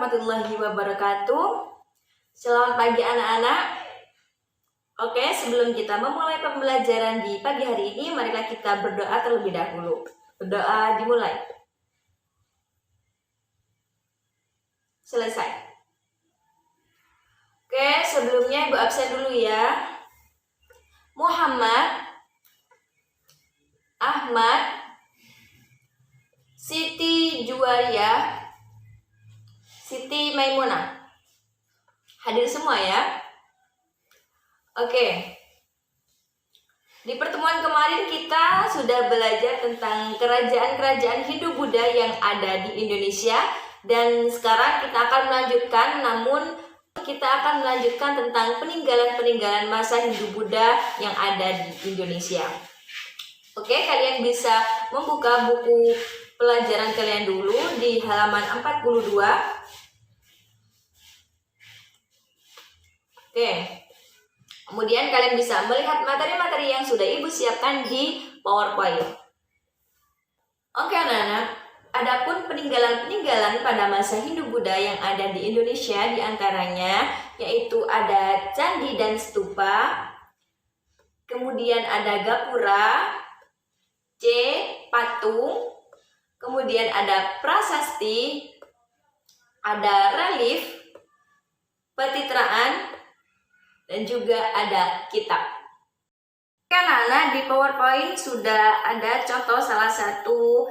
warahmatullahi wabarakatuh. Selamat pagi anak-anak. Oke, sebelum kita memulai pembelajaran di pagi hari ini, marilah kita berdoa terlebih dahulu. Berdoa dimulai. Selesai. Oke, sebelumnya Ibu absen dulu ya. Muhammad, Ahmad, Siti Juwaria, Siti Maimunah. Hadir semua ya. Oke. Di pertemuan kemarin kita sudah belajar tentang kerajaan-kerajaan Hindu-Buddha yang ada di Indonesia. Dan sekarang kita akan melanjutkan, namun kita akan melanjutkan tentang peninggalan-peninggalan masa Hindu-Buddha yang ada di Indonesia. Oke, kalian bisa membuka buku pelajaran kalian dulu di halaman 42. Oke. Kemudian kalian bisa melihat materi-materi yang sudah Ibu siapkan di PowerPoint. Oke anak-anak, adapun peninggalan-peninggalan pada masa Hindu-Buddha yang ada di Indonesia diantaranya yaitu ada candi dan stupa, kemudian ada gapura, patung, kemudian ada prasasti, ada relief, petitraan, dan juga ada kitab. Anak-anak, di PowerPoint sudah ada contoh salah satu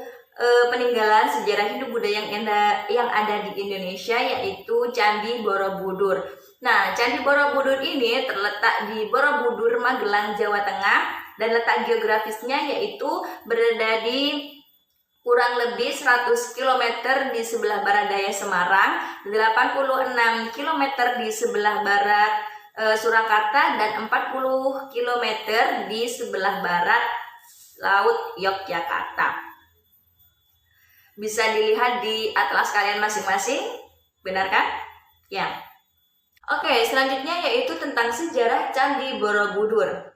peninggalan sejarah Hindu-Buddha yang ada di Indonesia, yaitu Candi Borobudur. Nah, Candi Borobudur ini terletak di Borobudur, Magelang, Jawa Tengah, dan letak geografisnya yaitu berada di kurang lebih 100 km di sebelah barat daya Semarang, 86 km di sebelah barat Surakarta, dan 40 km di sebelah barat Laut Yogyakarta. Bisa dilihat di atlas kalian masing-masing, benar kan? Ya. Oke, selanjutnya yaitu tentang sejarah Candi Borobudur.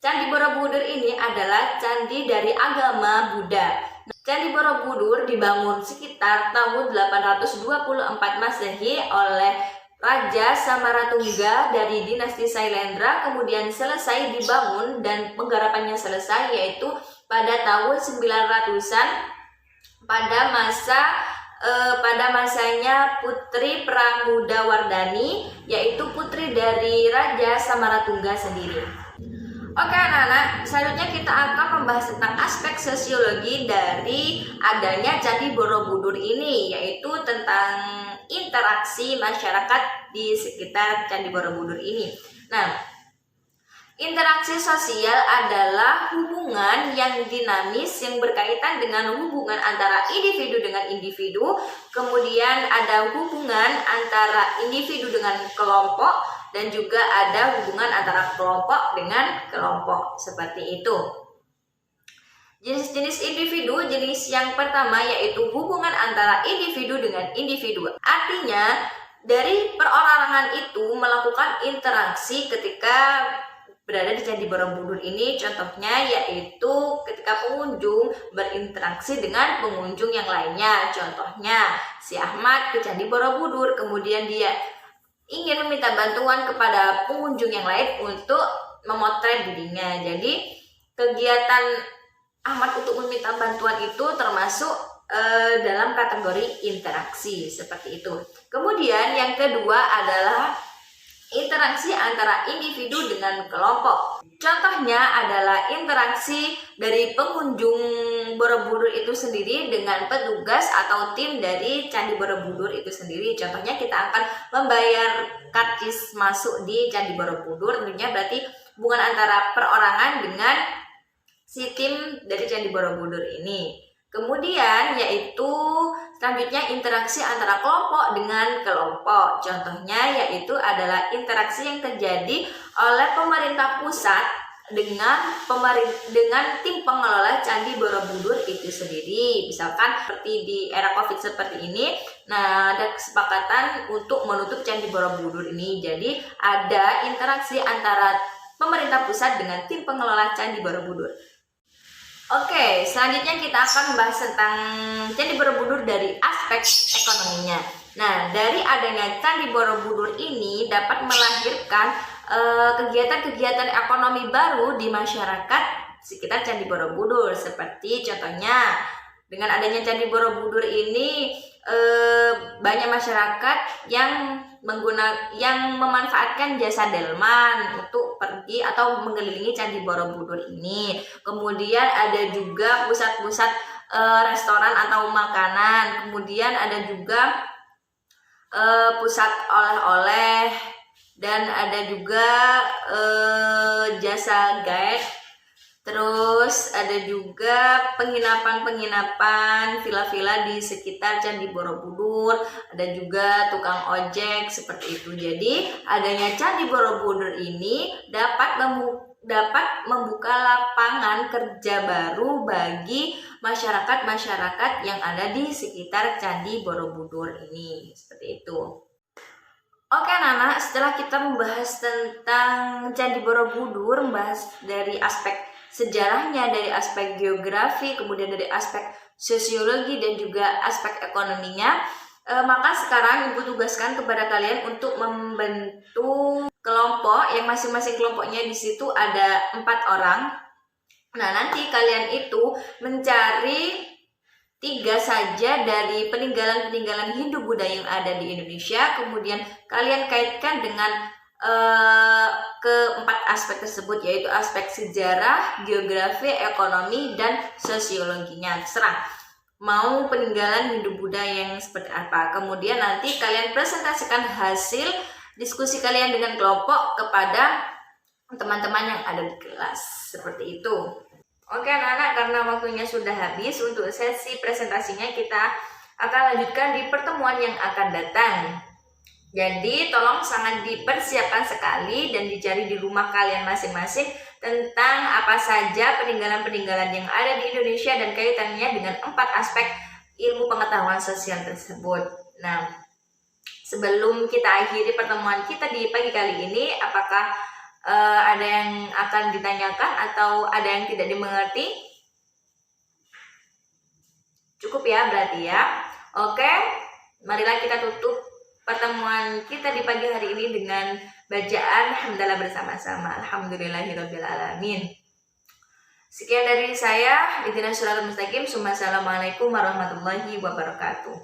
Candi Borobudur ini adalah candi dari agama Buddha. Candi Borobudur dibangun sekitar tahun 824 Masehi oleh Raja Samaratungga dari dinasti Sailendra, kemudian selesai dibangun dan penggarapannya selesai yaitu pada tahun 900-an pada masanya Putri Pramudawardhani, yaitu putri dari Raja Samaratungga sendiri. Oke anak-anak, selanjutnya kita akan membahas tentang aspek sosiologi dari adanya Candi Borobudur ini, yaitu tentang interaksi masyarakat di sekitar Candi Borobudur ini. Nah, interaksi sosial adalah hubungan yang dinamis yang berkaitan dengan hubungan antara individu dengan individu, kemudian ada hubungan antara individu dengan kelompok, dan juga ada hubungan antara kelompok dengan kelompok, seperti itu. Jenis-jenis individu, jenis yang pertama yaitu hubungan antara individu dengan individu. Artinya, dari perorangan itu melakukan interaksi ketika berada di Candi Borobudur ini. Contohnya yaitu ketika pengunjung berinteraksi dengan pengunjung yang lainnya. Contohnya, si Ahmad ke Candi Borobudur, kemudian dia ingin meminta bantuan kepada pengunjung yang lain untuk memotret dirinya. Jadi kegiatan Ahmad untuk meminta bantuan itu termasuk dalam kategori interaksi seperti itu. Kemudian yang kedua adalah interaksi antara individu dengan kelompok. Contohnya adalah interaksi dari pengunjung Borobudur itu sendiri dengan petugas atau tim dari Candi Borobudur itu sendiri. Contohnya kita akan membayar karcis masuk di Candi Borobudur. Tentunya berarti hubungan antara perorangan dengan si tim dari Candi Borobudur ini. Kemudian yaitu selanjutnya interaksi antara kelompok dengan kelompok. Contohnya yaitu adalah interaksi yang terjadi oleh pemerintah pusat dengan tim pengelola Candi Borobudur itu sendiri. Misalkan seperti di era Covid seperti ini, nah ada kesepakatan untuk menutup Candi Borobudur ini. Jadi ada interaksi antara pemerintah pusat dengan tim pengelola Candi Borobudur. Oke, selanjutnya kita akan membahas tentang Candi Borobudur dari aspek ekonominya. Nah, dari adanya Candi Borobudur ini dapat melahirkan kegiatan-kegiatan ekonomi baru di masyarakat sekitar Candi Borobudur. Seperti contohnya, dengan adanya Candi Borobudur ini banyak masyarakat yang memanfaatkan jasa delman untuk pergi atau mengelilingi Candi Borobudur ini. Kemudian ada juga pusat-pusat restoran atau makanan. Kemudian ada juga pusat oleh-oleh, dan ada juga jasa guide. Terus ada juga penginapan-penginapan, villa-villa di sekitar Candi Borobudur. Ada juga tukang ojek seperti itu. Jadi adanya Candi Borobudur ini dapat membuka lapangan kerja baru bagi masyarakat-masyarakat yang ada di sekitar Candi Borobudur ini. Seperti itu. Oke anak-anak, setelah kita membahas tentang Candi Borobudur, membahas dari aspek sejarahnya, dari aspek geografi, kemudian dari aspek sosiologi dan juga aspek ekonominya, maka sekarang Ibu tugaskan kepada kalian untuk membentuk kelompok yang masing-masing kelompoknya di situ ada 4 orang. Nah, nanti kalian itu mencari 3 saja dari peninggalan-peninggalan Hindu Buddha yang ada di Indonesia, kemudian kalian kaitkan dengan keempat aspek tersebut, yaitu aspek sejarah, geografi, ekonomi, dan sosiologinya. Terserah mau peninggalan Hindu Buddha yang seperti apa. Kemudian nanti kalian presentasikan hasil diskusi kalian dengan kelompok kepada teman-teman yang ada di kelas. Seperti itu. Oke anak-anak, karena waktunya sudah habis untuk sesi presentasinya, kita akan lanjutkan di pertemuan yang akan datang. Jadi tolong sangat dipersiapkan sekali dan dicari di rumah kalian masing-masing tentang apa saja peninggalan-peninggalan yang ada di Indonesia dan kaitannya dengan 4 aspek ilmu pengetahuan sosial tersebut. Nah, sebelum kita akhiri pertemuan kita di pagi kali ini, apakah ada yang akan ditanyakan atau ada yang tidak dimengerti? Cukup ya berarti ya. Oke, marilah kita tutup pertemuan kita di pagi hari ini dengan bacaan hamdalah bersama-sama. Alhamdulillahirabbil alamin. Sekian dari saya. Ihdinas shiratal mustaqim. Assalamualaikum warahmatullahi wabarakatuh.